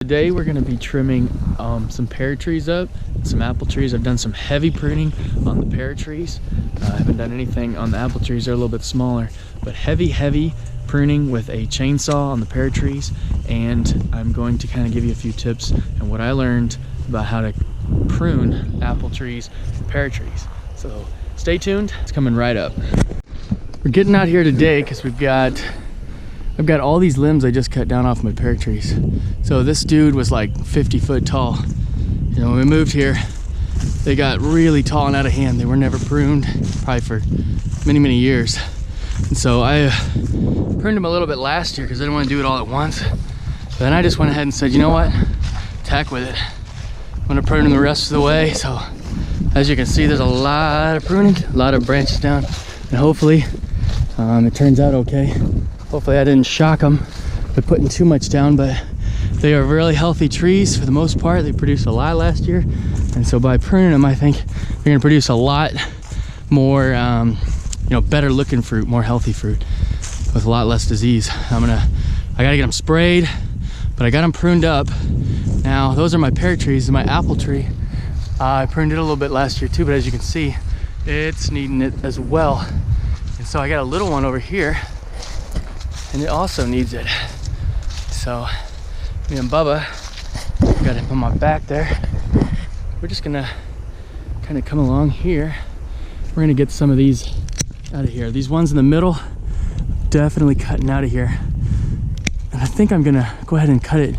Today we're going to be trimming some pear trees up, some apple trees. I've done some heavy pruning on the pear trees. I haven't done anything on the apple trees. They're a little bit smaller, but heavy pruning with a chainsaw on the pear trees. And I'm going to kind of give you a few tips and what I learned about how to prune apple trees and pear trees. So stay tuned, it's coming right up. We're getting out here today because I've got all these limbs I just cut down off my pear trees. So this dude was like 50 foot tall. You know, when we moved here, they got really tall and out of hand. They were never pruned, probably for many years. And so I pruned them a little bit last year because I didn't want to do it all at once. But then I just went ahead and said, you know what? Tack with it. I'm gonna prune them the rest of the way. So as you can see, there's a lot of pruning, a lot of branches down, and hopefully it turns out okay. Hopefully I didn't shock them by putting too much down, but they are really healthy trees for the most part. They produced a lot last year, and so by pruning them, I think they're gonna produce a lot more, better looking fruit, more healthy fruit with a lot less disease. I gotta get them sprayed, but I got them pruned up. Now those are my pear trees, and my apple tree, I pruned it a little bit last year too, but as you can see, it's needing it as well. And so I got a little one over here, and it also needs it. So me and Bubba got him on my back there. We're just gonna kind of come along here. We're gonna get some of these out of here. These ones in the middle, definitely cutting out of here. And I think I'm gonna go ahead and cut it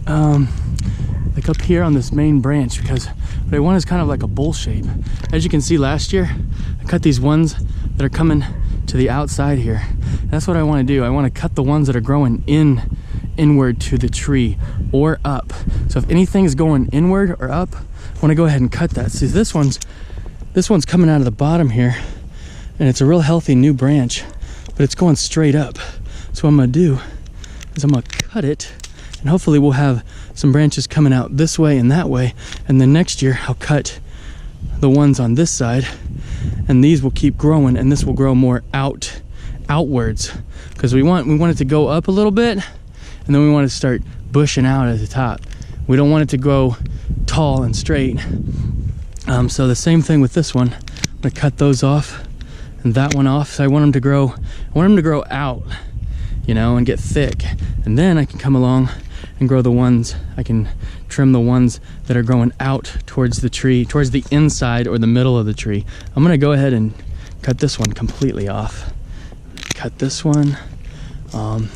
like up here on this main branch, because what I want is kind of like a bowl shape. As you can see, last year I cut these ones that are coming to the outside here. That's what I want to do. I want to cut the ones that are growing inward to the tree or up. So if anything's going inward or up, I want to go ahead and cut that. See, this one's coming out of the bottom here, and it's a real healthy new branch, but it's going straight up. So what I'm going to do is I'm going to cut it, and hopefully we'll have some branches coming out this way and that way. And then next year I'll cut the ones on this side, and these will keep growing, and this will grow more outwards, because we want it to go up a little bit, and then we want to start bushing out at the top. We don't want it to grow tall and straight. So the same thing with this one. I'm gonna cut those off and that one off. So I want them to grow out, and get thick, and then I can come along and grow the ones. I can trim the ones that are growing out towards the tree, towards the inside or the middle of the tree. I'm gonna go ahead and cut this one completely off. Cut this one.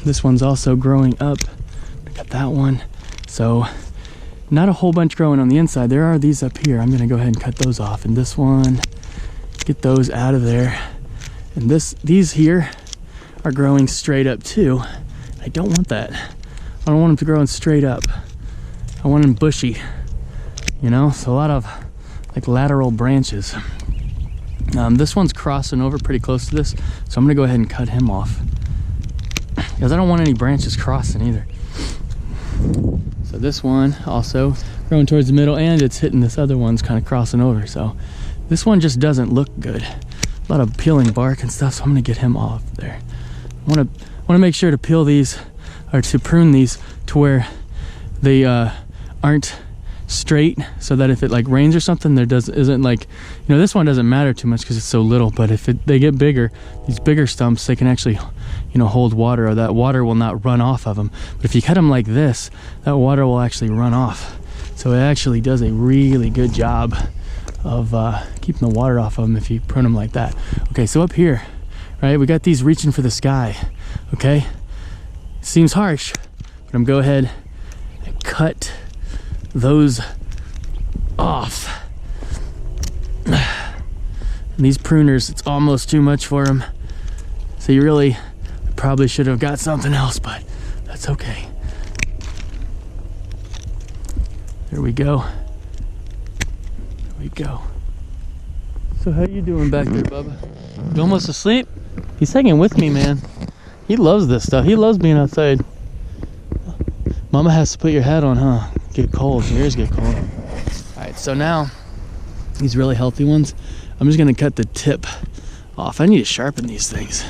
This one's also growing up. Cut that one. So not a whole bunch growing on the inside. There are these up here. I'm gonna go ahead and cut those off. And this one, get those out of there. And these here are growing straight up too. I don't want that. I don't want them to grow straight up. I want them bushy, so a lot of like lateral branches. This one's crossing over pretty close to this, so I'm gonna go ahead and cut him off, because I don't want any branches crossing either. So this one also growing towards the middle, and it's hitting this other one's kind of crossing over. So this one just doesn't look good. A lot of peeling bark and stuff, so I'm gonna get him off there. I want to make sure to peel these, or to prune these to where they aren't straight, so that if it like rains or something, isn't like, this one doesn't matter too much because it's so little, but if they get bigger, these bigger stumps, they can actually hold water, or that water will not run off of them. But if you cut them like this, that water will actually run off. So it actually does a really good job of keeping the water off of them if you prune them like that. Okay, so up here, right, we got these reaching for the sky. Okay, seems harsh, but I'm gonna go ahead and cut those off. And these pruners, it's almost too much for them, so you really probably should have got something else, but that's okay. There we go. There we go. So how you doing back there, Bubba? You almost asleep? He's hanging with me, man. He loves this stuff. He loves being outside. Mama has to put your hat on, huh? Get cold, your ears get cold. All right, so now these really healthy ones, I'm just gonna cut the tip off. I need to sharpen these things.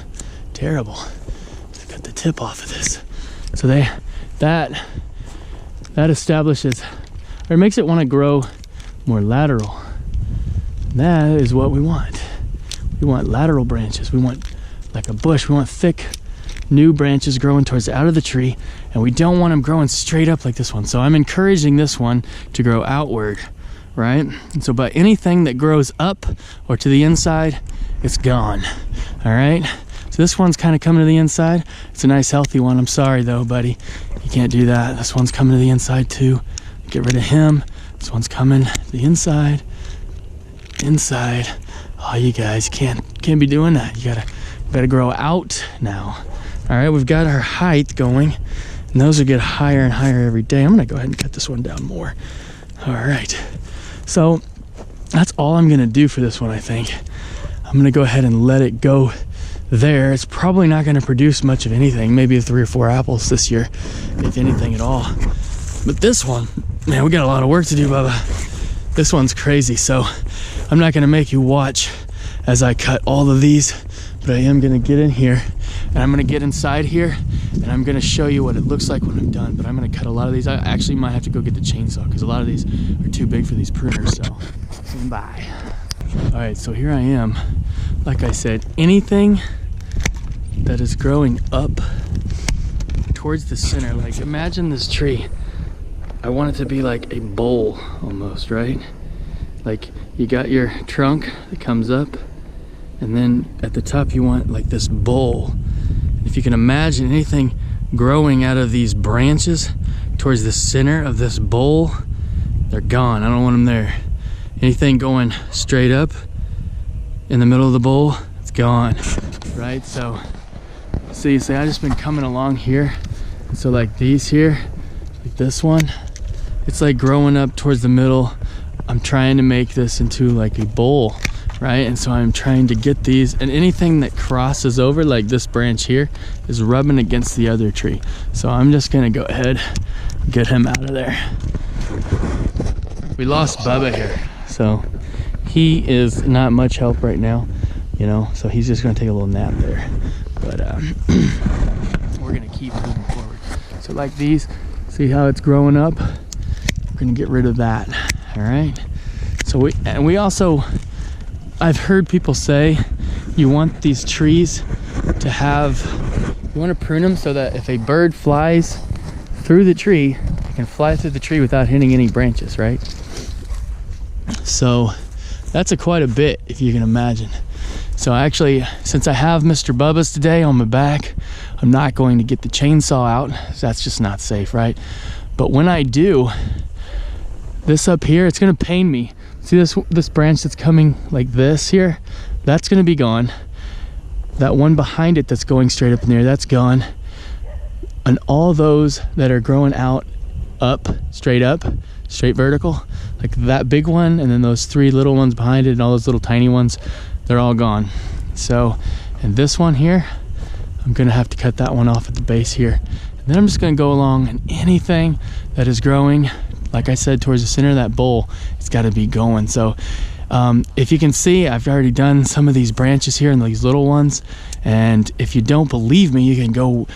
Terrible. Cut the tip off of this. So that establishes, or makes it want to grow more lateral. That is what we want. We want lateral branches. We want like a bush. We want thick new branches growing towards out of the tree, and we don't want them growing straight up like this one. So I'm encouraging this one to grow outward, right? And so but anything that grows up or to the inside, it's gone. All right, so this one's kind of coming to the inside. It's a nice healthy one. I'm sorry though, buddy, you can't do that. This one's coming to the inside too. Get rid of him. This one's coming to the inside. Oh, you guys can't be doing that. You gotta grow out now. All right, we've got our height going, and those will get higher and higher every day. I'm gonna go ahead and cut this one down more. All right, so that's all I'm gonna do for this one. I think I'm gonna go ahead and let it go there. It's probably not gonna produce much of anything, maybe 3 or 4 apples this year, if anything at all. But this one, man, we got a lot of work to do, Bubba. This one's crazy, so I'm not gonna make you watch as I cut all of these, but I am gonna get in here and I'm gonna get inside here and I'm gonna show you what it looks like when I'm done. But I'm gonna cut a lot of these. I actually might have to go get the chainsaw because a lot of these are too big for these pruners, so bye. All right, so here I am. Like I said, anything that is growing up towards the center, like imagine this tree. I want it to be like a bowl almost, right? Like you got your trunk that comes up, and then at the top you want like this bowl. If you can imagine anything growing out of these branches towards the center of this bowl, they're gone. I don't want them there. Anything going straight up in the middle of the bowl, it's gone, right? So you see I've just been coming along here. So like these here, like this one, it's like growing up towards the middle. I'm trying to make this into like a bowl, right? And so I'm trying to get these, and anything that crosses over, like this branch here, is rubbing against the other tree. So I'm just gonna go ahead and get him out of there. We lost Bubba here, so he is not much help right now, you know, so he's just gonna take a little nap there. But we're gonna keep moving forward. So like these, see how it's growing up? We're gonna get rid of that. All right, so we also, I've heard people say you want these trees to have, you want to prune them so that if a bird flies through the tree, it can fly through the tree without hitting any branches, right? So that's quite a bit, if you can imagine. So actually, since I have Mr. Bubba's today on my back, I'm not going to get the chainsaw out. That's just not safe, right? But when I do, this up here, it's gonna pain me. See this branch that's coming like this here? That's gonna be gone. That one behind it that's going straight up in there, that's gone. And all those that are growing out, straight vertical, like that big one, and then those 3 little ones behind it, and all those little tiny ones, they're all gone. So, and this one here, I'm gonna have to cut that one off at the base here. And then I'm just gonna go along, and anything that is growing, like I said, towards the center of that bowl, it's got to be going. So if you can see, I've already done some of these branches here and these little ones. And if you don't believe me, you can go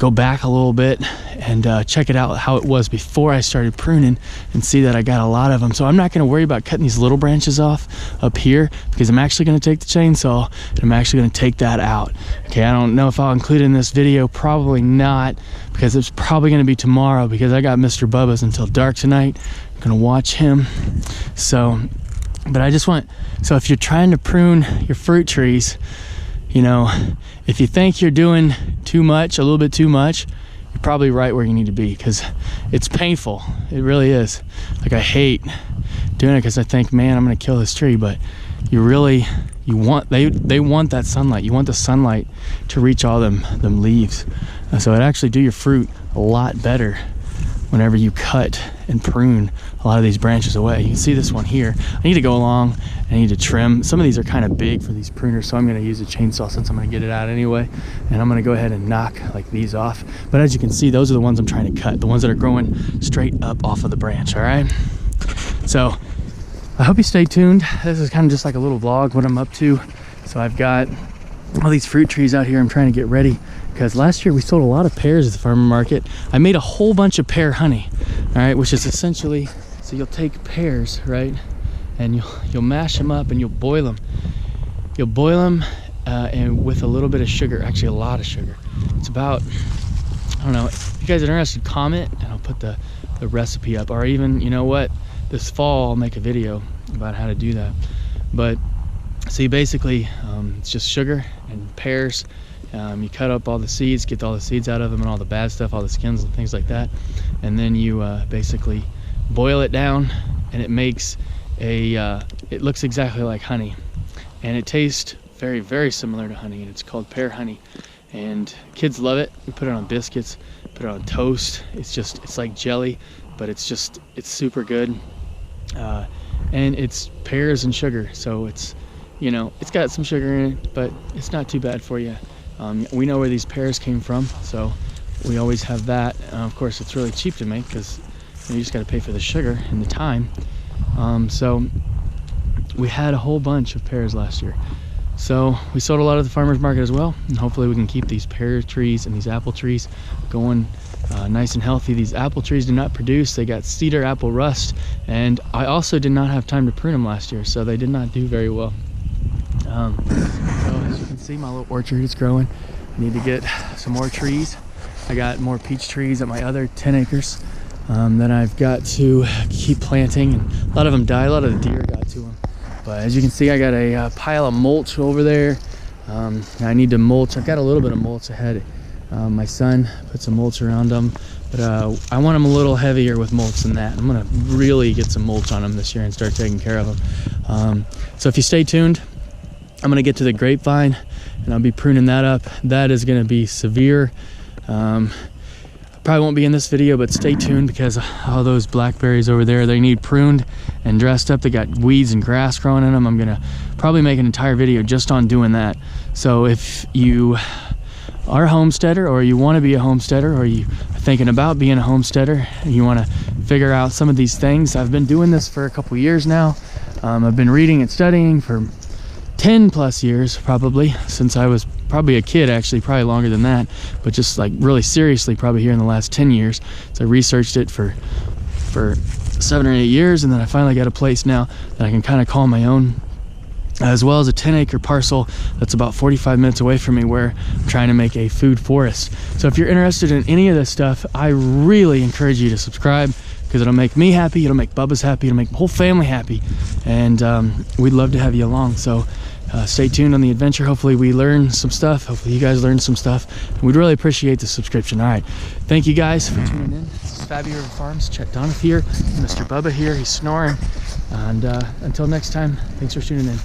back a little bit and check it out how it was before I started pruning and see that I got a lot of them. So I'm not going to worry about cutting these little branches off up here because I'm actually going to take the chainsaw and I'm actually going to take that out. Okay, I don't know if I'll include it in this video, probably not, because it's probably going to be tomorrow because I got Mr. Bubba's until dark tonight. I'm going to watch him. So, but I just want, so if you're trying to prune your fruit trees, you know, if you think you're doing too much, a little bit too much, you're probably right where you need to be because it's painful. It really is. Like I hate doing it because I think, man, I'm gonna kill this tree, but you want, they want that sunlight. You want the sunlight to reach all them leaves. So it actually do your fruit a lot better whenever you cut and prune a lot of these branches away. You can see this one here. I need to go along, I need to trim. Some of these are kind of big for these pruners, so I'm gonna use a chainsaw since I'm gonna get it out anyway. And I'm gonna go ahead and knock like these off. But as you can see, those are the ones I'm trying to cut, the ones that are growing straight up off of the branch, all right? So I hope you stay tuned. This is kind of just like a little vlog, what I'm up to. So I've got all these fruit trees out here I'm trying to get ready because last year we sold a lot of pears at the farmer market. I made a whole bunch of pear honey, all right, which is essentially, so you'll take pears, right, and you'll mash them up and you'll boil them. You'll boil them and with a little bit of sugar, actually a lot of sugar. It's about, I don't know, if you guys are interested, comment and I'll put the recipe up, or even, you know what, this fall I'll make a video about how to do that. But so you basically, it's just sugar and pears. You cut up all the seeds, get all the seeds out of them and all the bad stuff, all the skins and things like that, and then you basically boil it down, and it makes it looks exactly like honey, and it tastes very, very similar to honey, and it's called pear honey. And kids love it. We put it on biscuits, put it on toast. It's like jelly, but it's super good. And it's pears and sugar, so it's, you know, it's got some sugar in it, but it's not too bad for you. We know where these pears came from, so we always have that. Of course, it's really cheap to make because you just got to pay for the sugar and the time. So we had a whole bunch of pears last year. So we sold a lot at the farmer's market as well, and hopefully we can keep these pear trees and these apple trees going nice and healthy. These apple trees do not produce. They got cedar apple rust, and I also did not have time to prune them last year, so they did not do very well. So as you can see, my little orchard is growing. I need to get some more trees. I got more peach trees at my other 10 acres that I've got to keep planting, and a lot of them died. A lot of the deer got to them. But as you can see, I got a pile of mulch over there. I need to mulch. I've got a little bit of mulch ahead. My son put some mulch around them, but I want them a little heavier with mulch than that. I'm gonna really get some mulch on them this year and start taking care of them. So if you stay tuned, I'm gonna get to the grapevine and I'll be pruning that up. That is gonna be severe. Probably won't be in this video, but stay tuned, because all those blackberries over there, they need pruned and dressed up. They got weeds and grass growing in them. I'm gonna probably make an entire video just on doing that. So if you are a homesteader, or you want to be a homesteader, or you are thinking about being a homesteader and you want to figure out some of these things, I've been doing this for a couple years now. I've been reading and studying for 10 plus years, probably since I was probably a kid, actually probably longer than that, but just like really seriously probably here in the last 10 years. So I researched it for 7 or 8 years, and then I finally got a place now that I can kind of call my own, as well as a 10-acre parcel that's about 45 minutes away from me, where I'm trying to make a food forest. So if you're interested in any of this stuff, I really encourage you to subscribe, because it'll make me happy, it'll make Bubba's happy, it'll make the whole family happy, and we'd love to have you along. So stay tuned on the adventure. Hopefully we learn some stuff. Hopefully you guys learn some stuff. And we'd really appreciate the subscription. All right, thank you guys for tuning in. This is Fabby River Farms. Chet Donoff here, Mr. Bubba here. He's snoring. And until next time, thanks for tuning in.